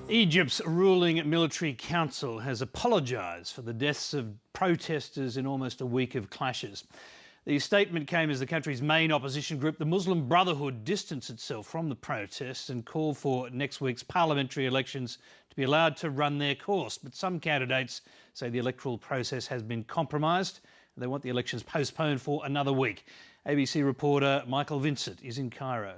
Egypt's ruling military council has apologised for the deaths of protesters in almost a week of clashes. The statement came as the country's main opposition group, the Muslim Brotherhood, distanced itself from the protests and called for next week's parliamentary elections to be allowed to run their course. But some candidates say the electoral process has been compromised and they want the elections postponed for another week. ABC reporter Michael Vincent is in Cairo.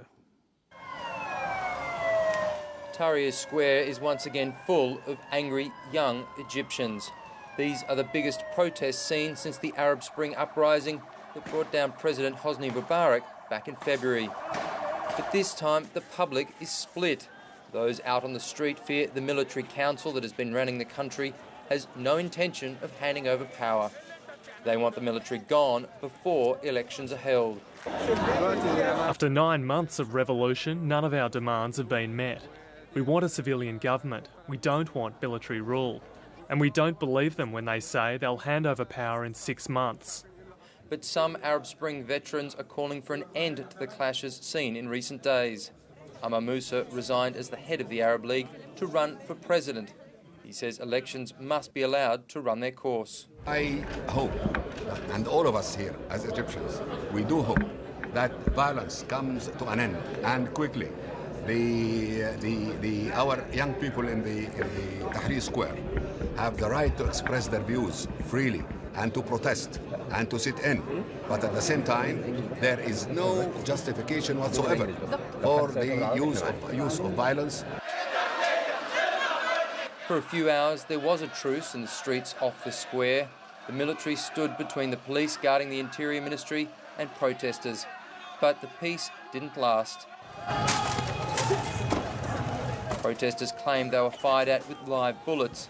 Tahrir Square is once again full of angry young Egyptians. These are the biggest protests seen since the Arab Spring uprising that brought down President Hosni Mubarak back in February. But this time the public is split. Those out on the street fear the military council that has been running the country has no intention of handing over power. They want the military gone before elections are held. After 9 months of revolution, none of our demands have been met. We want a civilian government. We don't want military rule. And we don't believe them when they say they'll hand over power in 6 months. But some Arab Spring veterans are calling for an end to the clashes seen in recent days. Amar Musa resigned as the head of the Arab League to run for president. He says elections must be allowed to run their course. I hope, and all of us here as Egyptians, we do hope that violence comes to an end, and quickly. Our young people in the Tahrir Square have the right to express their views freely and to protest and to sit in. But at the same time, there is no justification whatsoever for the use of violence. For a few hours, there was a truce in the streets off the square. The military stood between the police guarding the Interior Ministry and protesters. But the peace didn't last. Protesters claimed they were fired at with live bullets.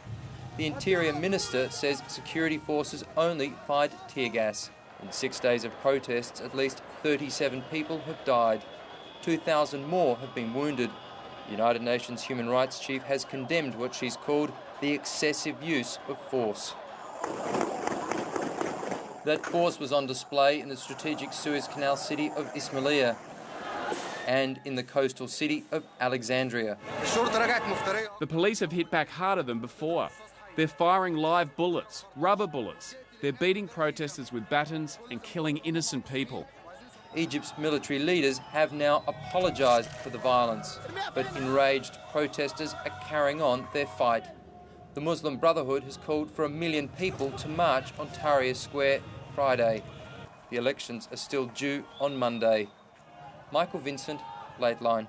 The Interior Minister says security forces only fired tear gas. In 6 days of protests, at least 37 people have died. 2,000 more have been wounded. The United Nations Human Rights Chief has condemned what she's called the excessive use of force. That force was on display in the strategic Suez Canal city of Ismailia and in the coastal city of Alexandria. The police have hit back harder than before. They're firing live bullets, rubber bullets. They're beating protesters with batons and killing innocent people. Egypt's military leaders have now apologised for the violence, but enraged protesters are carrying on their fight. The Muslim Brotherhood has called for 1 million people to march on Tahrir Square Friday. The elections are still due on Monday. Michael Vincent, Late Line.